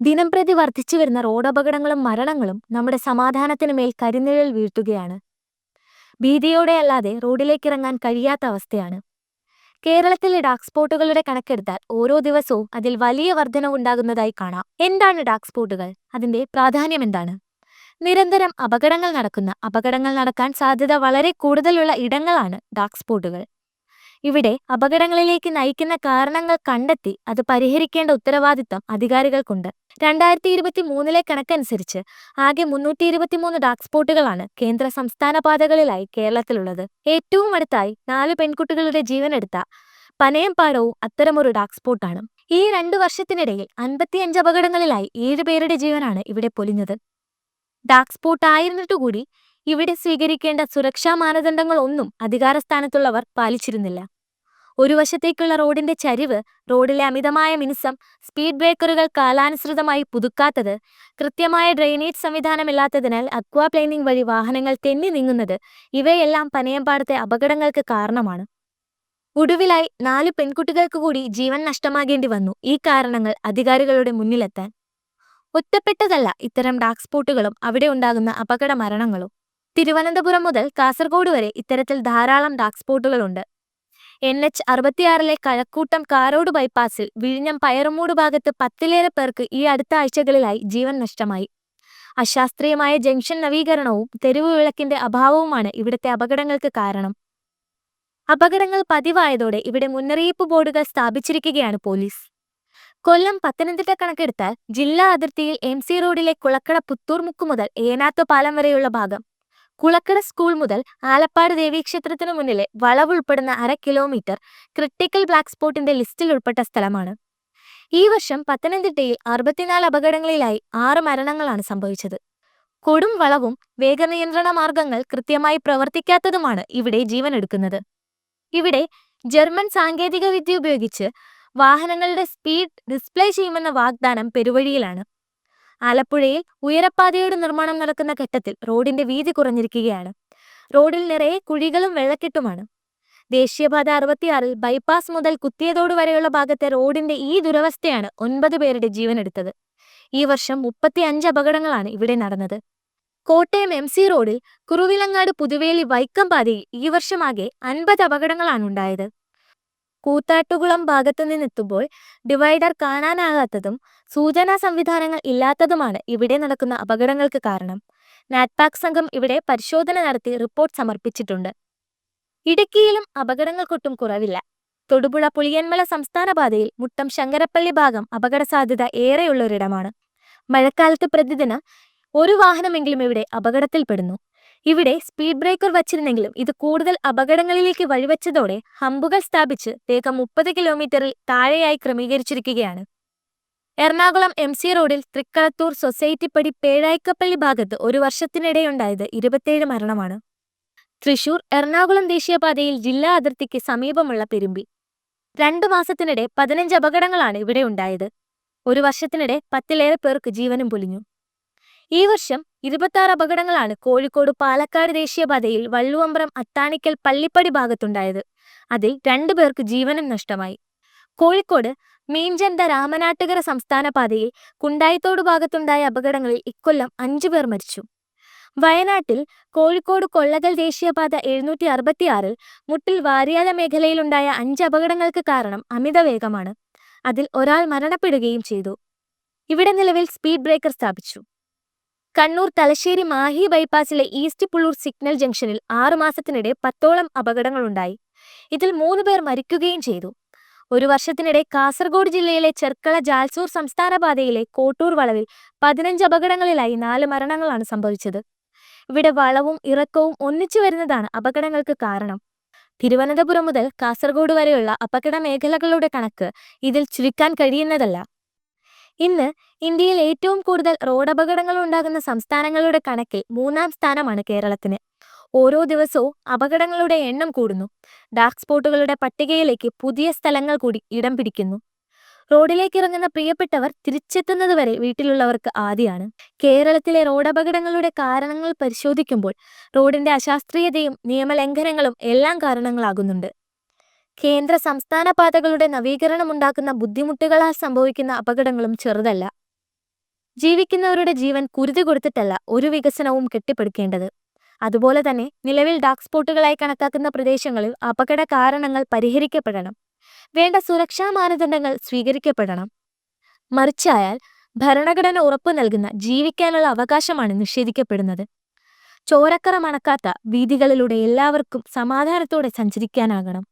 ദിനംപ്രതി വർദ്ധിച്ചുവരുന്ന റോഡപകടങ്ങളും മരണങ്ങളും നമ്മുടെ സമാധാനത്തിന് മേൽ കരിനിഴൽ വീഴ്ത്തുകയാണ്. ഭീതിയോടെയല്ലാതെ റോഡിലേക്കിറങ്ങാൻ കഴിയാത്ത അവസ്ഥയാണ്. കേരളത്തിലെ ഡാർക്ക് സ്പോട്ടുകളുടെ കണക്കെടുത്താൽ ഓരോ ദിവസവും അതിൽ വലിയ വർധനവുണ്ടാകുന്നതായി കാണാം. എന്താണ് ഡാർക്ക് സ്പോട്ടുകൾ? അതിന്റെ പ്രാധാന്യം എന്താണ്? നിരന്തരം അപകടങ്ങൾ നടക്കാൻ സാധ്യത വളരെ കൂടുതലുള്ള ഇടങ്ങളാണ് ഡാർക്ക് സ്പോട്ടുകൾ. ഇവിടെ അപകടങ്ങളിലേക്ക് നയിക്കുന്ന കാരണങ്ങൾ കണ്ടെത്തി അത് പരിഹരിക്കേണ്ട ഉത്തരവാദിത്തം അധികാരികൾക്കുണ്ട്. 2023 കണക്കനുസരിച്ച് ആകെ 323 ഡാർക്ക് സ്പോട്ടുകളാണ് കേന്ദ്ര സംസ്ഥാന പാതകളിലായി കേരളത്തിലുള്ളത്. ഏറ്റവും അടുത്തായി 4 പെൺകുട്ടികളുടെ ജീവനെടുത്ത പനയംപാടവും അത്തരമൊരു ഡാർക്ക് സ്പോട്ടാണ്. ഈ 2 വർഷത്തിനിടയിൽ 55 അപകടങ്ങളിലായി 7 പേരുടെ ജീവനാണ് ഇവിടെ പൊലിഞ്ഞത്. ഡാർക്ക് സ്പോട്ട് ആയിരുന്നിട്ടുകൂടി ഇവിടെ സ്വീകരിക്കേണ്ട സുരക്ഷാ മാനദണ്ഡങ്ങളൊന്നും അധികാരസ്ഥാനത്തുള്ളവർ പാലിച്ചിരുന്നില്ല. ഒരു വശത്തേക്കുള്ള റോഡിന്റെ ചരിവ്, റോഡിലെ അമിതമായ മിനുസം, സ്പീഡ് ബ്രേക്കറുകൾ കാലാനുസൃതമായി പുതുക്കാത്തത്, കൃത്യമായ ഡ്രെയിനേജ് സംവിധാനമില്ലാത്തതിനാൽ അക്വാപ്ലേനിംഗ് വഴി വാഹനങ്ങൾ തെന്നി നീങ്ങുന്നത് ഇവയെല്ലാം പനയംപാടത്തെ അപകടങ്ങൾക്ക് കാരണമാണ്. ഒടുവിലായി 4 പെൺകുട്ടികൾക്ക് കൂടി ജീവൻ നഷ്ടമാകേണ്ടി വന്നു ഈ കാരണങ്ങൾ അധികാരികളുടെ മുന്നിലെത്താൻ. ഒറ്റപ്പെട്ടതല്ല ഇത്തരം ഡാർക്ക് സ്പോട്ടുകളും അവിടെ ഉണ്ടാകുന്ന അപകട മരണങ്ങളും. തിരുവനന്തപുരം മുതൽ കാസർഗോഡ് വരെ ഇത്തരത്തിൽ ധാരാളം ഡാർക്ക് സ്പോട്ടുകളുണ്ട്. NH 66 കഴക്കൂട്ടം കാരോട് ബൈപ്പാസിൽ വിഴിഞ്ഞം പയറുമൂട് ഭാഗത്ത് 10ലേറെ പേർക്ക് ഈ അടുത്ത ആഴ്ചകളിലായി ജീവൻ നഷ്ടമായി. അശാസ്ത്രീയമായ ജംഗ്ഷൻ നവീകരണവും തെരുവു വിളക്കിന്റെ അഭാവവുമാണ് ഇവിടുത്തെ അപകടങ്ങൾക്ക് കാരണം. അപകടങ്ങൾ പതിവായതോടെ ഇവിടെ മുന്നറിയിപ്പ് ബോർഡുകൾ സ്ഥാപിച്ചിരിക്കുകയാണ് പോലീസ്. കൊല്ലം, പത്തനംതിട്ട കണക്കെടുത്താൽ ജില്ലാ അതിർത്തിയിൽ MC റോഡിലെ കുളക്കട പുത്തൂർ മുക്ക് മുതൽ ഏനാത്ത് പാലം വരെയുള്ള ഭാഗം, കുളക്കട സ്കൂൾ മുതൽ ആലപ്പാട് ദേവീക്ഷേത്രത്തിനു മുന്നിലെ വളവ് ഉൾപ്പെടുന്ന 1/2 കിലോമീറ്റർ ക്രിട്ടിക്കൽ ബ്ലാക്ക് സ്പോട്ടിന്റെ ലിസ്റ്റിൽ ഉൾപ്പെട്ട സ്ഥലമാണ്. ഈ വർഷം പത്തനംതിട്ടയിൽ 64 അപകടങ്ങളിലായി 6 മരണങ്ങളാണ് സംഭവിച്ചത്. കൊടും വളവും വേഗനിയന്ത്രണ മാർഗങ്ങൾ കൃത്യമായി പ്രവർത്തിക്കാത്തതുമാണ് ഇവിടെ ജീവനെടുക്കുന്നത്. ഇവിടെ ജർമ്മൻ സാങ്കേതിക വിദ്യ ഉപയോഗിച്ച് വാഹനങ്ങളുടെ സ്പീഡ് ഡിസ്പ്ലേ ചെയ്യുമെന്ന വാഗ്ദാനം പെരുവഴിയിലാണ്. ആലപ്പുഴയിൽ ഉയരപ്പാതയുടെ നിർമ്മാണം നടക്കുന്ന ഘട്ടത്തിൽ റോഡിന്റെ വീതി കുറഞ്ഞിരിക്കുകയാണ്. റോഡിൽ നിറയെ കുഴികളും വെള്ളക്കെട്ടുമാണ്. ദേശീയപാത 66 ബൈപ്പാസ് മുതൽ കുത്തിയതോട് വരെയുള്ള ഭാഗത്തെ റോഡിന്റെ ഈ ദുരവസ്ഥയാണ് 9 പേരുടെ ജീവനെടുത്തത്. ഈ വർഷം 35 അപകടങ്ങളാണ് ഇവിടെ നടന്നത്. കോട്ടയം MC റോഡിൽ കുറുവിലങ്ങാട് പുതുവേലി വൈക്കം പാതയിൽ ഈ വർഷമാകെ 50 അപകടങ്ങളാണ് ഉണ്ടായത്. കൂത്താട്ടുകുളം ഭാഗത്തുനിന്നെത്തുമ്പോൾ ഡിവൈഡർ കാണാനാകാത്തതും സൂചനാ സംവിധാനങ്ങൾ ഇല്ലാത്തതുമാണ് ഇവിടെ നടക്കുന്ന അപകടങ്ങൾക്ക് കാരണം. നാറ്റ്പാക് സംഘം ഇവിടെ പരിശോധന നടത്തി റിപ്പോർട്ട് സമർപ്പിച്ചിട്ടുണ്ട്. ഇടുക്കിയിലും അപകടങ്ങൾക്കൊട്ടും കുറവില്ല. തൊടുപുഴ പുളിയന്മല സംസ്ഥാന പാതയിൽ മുട്ടം ശങ്കരപ്പള്ളി ഭാഗം അപകട സാധ്യത ഏറെയുള്ളൊരിടമാണ്. മഴക്കാലത്ത് പ്രതിദിനം ഒരു വാഹനമെങ്കിലും ഇവിടെ അപകടത്തിൽപ്പെടുന്നു. ഇവിടെ സ്പീഡ് ബ്രേക്കർ വച്ചിരുന്നെങ്കിലും ഇത് കൂടുതൽ അപകടങ്ങളിലേക്ക് വഴിവെച്ചതോടെ ഹമ്പുകൾ സ്ഥാപിച്ച് വേഗം 30 കിലോമീറ്ററിൽ താഴെയായി ക്രമീകരിച്ചിരിക്കുകയാണ്. എറണാകുളം MC റോഡിൽ തൃക്കളത്തൂർ സൊസൈറ്റിപ്പടി പേഴായിക്കപ്പള്ളി ഭാഗത്ത് ഒരു വർഷത്തിനിടെയുണ്ടായത് 27 മരണമാണ്. തൃശൂർ എറണാകുളം ദേശീയപാതയിൽ ജില്ലാ അതിർത്തിക്ക് സമീപമുള്ള പെരുമ്പി 2 മാസത്തിനിടെ 15 അപകടങ്ങളാണ് ഇവിടെ ഉണ്ടായത്. ഒരു വർഷത്തിനിടെ 10ലേറെ പേർക്ക് ജീവനും പൊലിഞ്ഞു. ഈ വർഷം 26 അപകടങ്ങളാണ് കോഴിക്കോട് പാലക്കാട് ദേശീയപാതയിൽ വള്ളുവമ്പ്രം അത്താണിക്കൽ പള്ളിപ്പടി ഭാഗത്തുണ്ടായത്. അതിൽ 2 പേർക്ക് ജീവനും നഷ്ടമായി. കോഴിക്കോട് മീഞ്ചന്ത രാമനാട്ടുകര സംസ്ഥാന പാതയിൽ കുണ്ടായിത്തോട് ഭാഗത്തുണ്ടായ അപകടങ്ങളിൽ ഇക്കൊല്ലം 5 പേർ മരിച്ചു. വയനാട്ടിൽ കോഴിക്കോട് കൊള്ളകൽ ദേശീയപാത 766 മുട്ടിൽ വാര്യാല മേഖലയിലുണ്ടായ 5 അപകടങ്ങൾക്ക് കാരണം അമിത വേഗമാണ്. അതിൽ ഒരാൾ മരണപ്പെടുകയും ചെയ്തു. ഇവിടെ നിലവിൽ സ്പീഡ് ബ്രേക്കർ സ്ഥാപിച്ചു. കണ്ണൂർ തലശ്ശേരി മാഹി ബൈപ്പാസിലെ ഈസ്റ്റ് പുള്ളൂർ സിഗ്നൽ ജംഗ്ഷനിൽ 6 മാസത്തിനിടെ 10ഓളം അപകടങ്ങളുണ്ടായി. ഇതിൽ 3 പേർ മരിക്കുകയും ചെയ്തു. ഒരു വർഷത്തിനിടെ കാസർഗോഡ് ജില്ലയിലെ ചെർക്കള ജാൽസൂർ സംസ്ഥാന പാതയിലെ കോട്ടൂർ വളവിൽ 15 അപകടങ്ങളിലായി 4 മരണങ്ങളാണ് സംഭവിച്ചത്. ഇവിടെ വളവും ഇറക്കവും ഒന്നിച്ചു വരുന്നതാണ് അപകടങ്ങൾക്ക് കാരണം. തിരുവനന്തപുരം മുതൽ കാസർഗോഡ് വരെയുള്ള അപകട മേഖലകളുടെ കണക്ക് ഇതിൽ ചുരുക്കാൻ കഴിയുന്നതല്ല. ഇന്ന് ഇന്ത്യയിൽ ഏറ്റവും കൂടുതൽ റോഡപകടങ്ങൾ ഉണ്ടാകുന്ന സംസ്ഥാനങ്ങളുടെ കണക്കിൽ 3ാം സ്ഥാനമാണ് കേരളത്തിന്. ഓരോ ദിവസവും അപകടങ്ങളുടെ എണ്ണം കൂടുന്നു. ഡാർക്ക് സ്പോട്ടുകളുടെ പട്ടികയിലേക്ക് പുതിയ സ്ഥലങ്ങൾ കൂടി ഇടം പിടിക്കുന്നു. റോഡിലേക്ക് ഇറങ്ങുന്ന പ്രിയപ്പെട്ടവർ തിരിച്ചെത്തുന്നതുവരെ വീട്ടിലുള്ളവർക്ക് ആദിയാണ്. കേരളത്തിലെ റോഡപകടങ്ങളുടെ കാരണങ്ങൾ പരിശോധിക്കുമ്പോൾ റോഡിന്റെ അശാസ്ത്രീയതയും നിയമലംഘനങ്ങളും എല്ലാം കാരണങ്ങളാകുന്നുണ്ട്. കേന്ദ്ര സംസ്ഥാന പാതകളുടെ നവീകരണമുണ്ടാക്കുന്ന ബുദ്ധിമുട്ടുകളാൽ സംഭവിക്കുന്ന അപകടങ്ങളും ചെറുതല്ല. ജീവിക്കുന്നവരുടെ ജീവൻ കുരുതി കൊടുത്തിട്ടല്ല ഒരു വികസനവും കെട്ടിപ്പടുക്കേണ്ടത്. അതുപോലെ തന്നെ നിലവിൽ ഡാർക്ക് സ്പോട്ടുകളായി കണക്കാക്കുന്ന പ്രദേശങ്ങളിൽ അപകട കാരണങ്ങൾ പരിഹരിക്കപ്പെടണം. വേണ്ട സുരക്ഷാ മാനദണ്ഡങ്ങൾ സ്വീകരിക്കപ്പെടണം. മറിച്ചായാൽ ഭരണഘടന ഉറപ്പു നൽകുന്ന ജീവിക്കാനുള്ള അവകാശമാണ് നിഷേധിക്കപ്പെടുന്നത്. ചോരക്കറ മണക്കാത്ത വീഥികളിലൂടെ എല്ലാവർക്കും സമാധാനത്തോടെ സഞ്ചരിക്കാനാകണം.